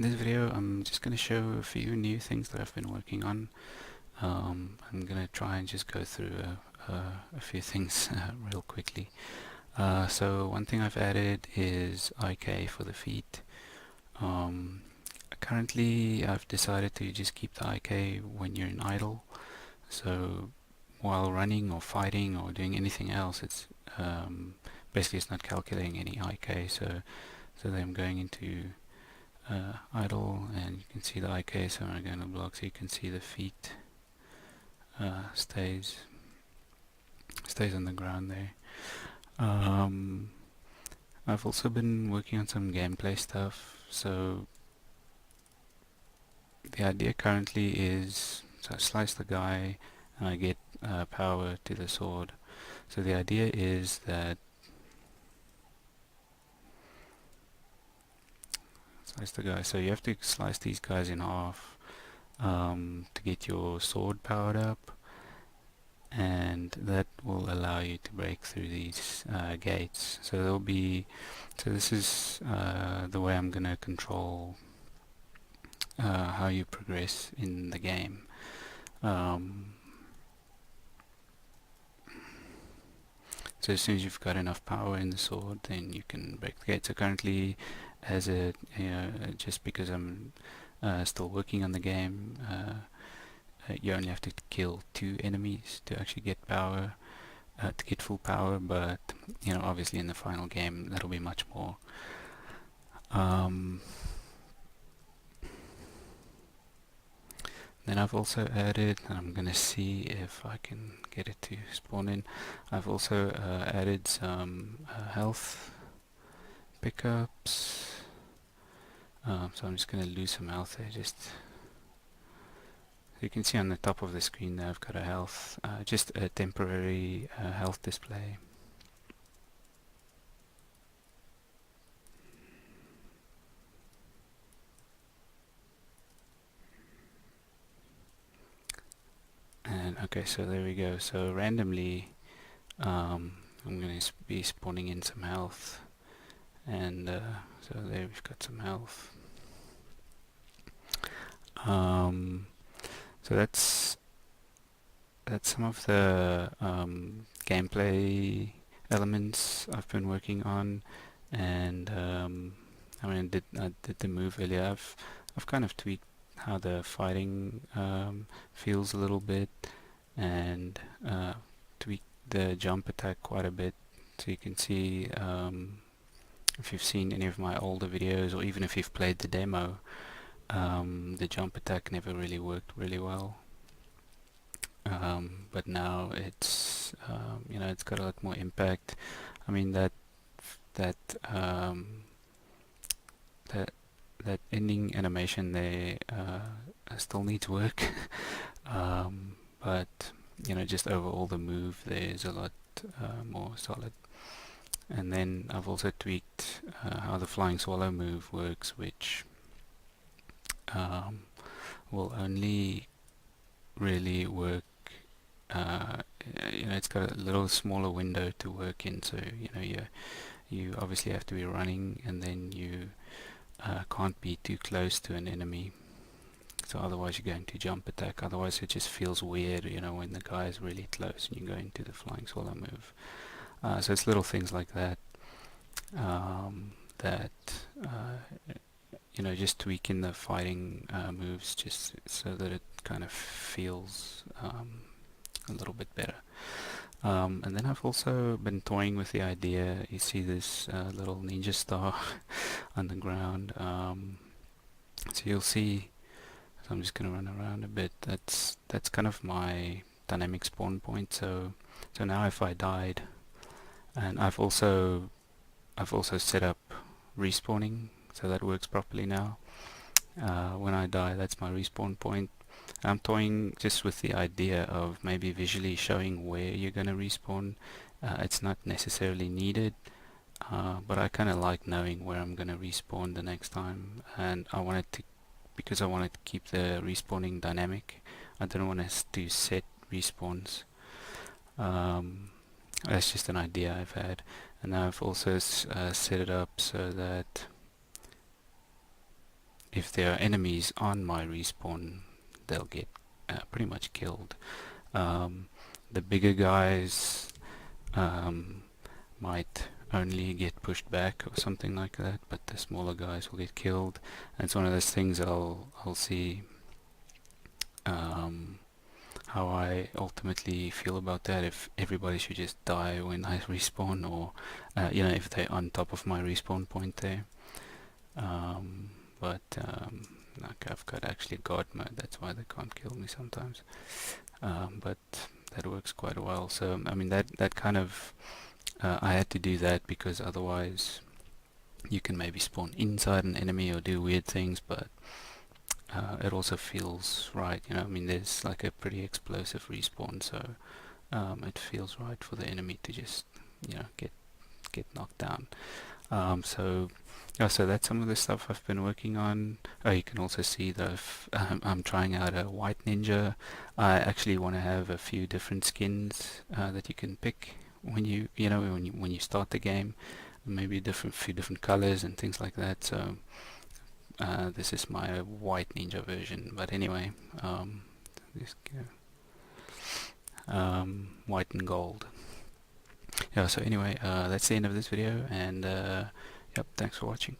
In this video I'm just going to show a few new things that I've been working on. I'm going to try and just go through a few things real quickly. So one thing I've added is IK for the feet. Currently I've decided to just keep the IK when you're in idle. So while running or fighting or doing anything else, it's basically it's not calculating any IK. So then I'm going into idle, and you can see the IK. So when I go in the block, so you can see the feet stays on the ground there. I've also been working on some gameplay stuff. So the idea currently is, so I slice the guy and I get power to the sword. So the idea is that slice the guy. So you have to slice these guys in half to get your sword powered up, and that will allow you to break through these gates. So there'll be, so this is the way I'm gonna control how you progress in the game. So as soon as you've got enough power in the sword, then you can break the gate. So currently, as a just because I'm still working on the game, you only have to kill 2 enemies to actually get power, to get full power. But obviously in the final game that'll be much more. Then I've also added, and I'm gonna see if I can get it to spawn in. I've also added some health pickups. So I'm just gonna lose some health there. Just so you can see on the top of the screen there, I've got a health, just a temporary health display. And okay, so there we go. So randomly, I'm going to be spawning in some health, and so there we've got some health. So that's some of the gameplay elements I've been working on, and I mean, I did the move earlier. I've kind of tweaked how the fighting feels a little bit, and tweaked the jump attack quite a bit. So you can see, if you've seen any of my older videos, or even if you've played the demo, the jump attack never really worked really well. But now it's it's got a lot more impact. I mean that ending animation there still needs work. But just overall the move there is a lot more solid. And then I've also tweaked how the flying swallow move works, which will only really work, it's got a little smaller window to work in. So you obviously have to be running, and then you can't be too close to an enemy, so otherwise you're going to jump attack. Otherwise it just feels weird, when the guy is really close and you go into the flying swallow move. So it's little things like that that just tweaking the fighting moves just so that it kind of feels a little bit better. And then I've also been toying with the idea. You see this little ninja star on the ground. So you'll see. So I'm just going to run around a bit. That's kind of my dynamic spawn point. So now if I died, and I've also set up respawning, so that works properly now. When I die, that's my respawn point. I'm toying just with the idea of maybe visually showing where you're going to respawn. It's not necessarily needed, but I kind of like knowing where I'm going to respawn the next time, and because I wanted to keep the respawning dynamic, I didn't want us to set respawns. That's just an idea I've had, and I've also set it up so that if there are enemies on my respawn, they'll get pretty much killed. The bigger guys might only get pushed back or something like that, but the smaller guys will get killed. And it's one of those things I'll see how I ultimately feel about that, if everybody should just die when I respawn, or if they're on top of my respawn point there. But like, I've got actually God mode, that's why they can't kill me sometimes. But that works quite well. So I mean, that kind of I had to do that because otherwise you can maybe spawn inside an enemy or do weird things, but it also feels right, I mean, there's like a pretty explosive respawn, so it feels right for the enemy to just get knocked down. So so that's some of the stuff I've been working on. You can also see that I'm trying out a white ninja. I actually want to have a few different skins that you can pick when you start the game, maybe few different colors and things like that. So this is my white ninja version, but anyway, this white and gold. Yeah, so anyway, that's the end of this video, and yep, thanks for watching.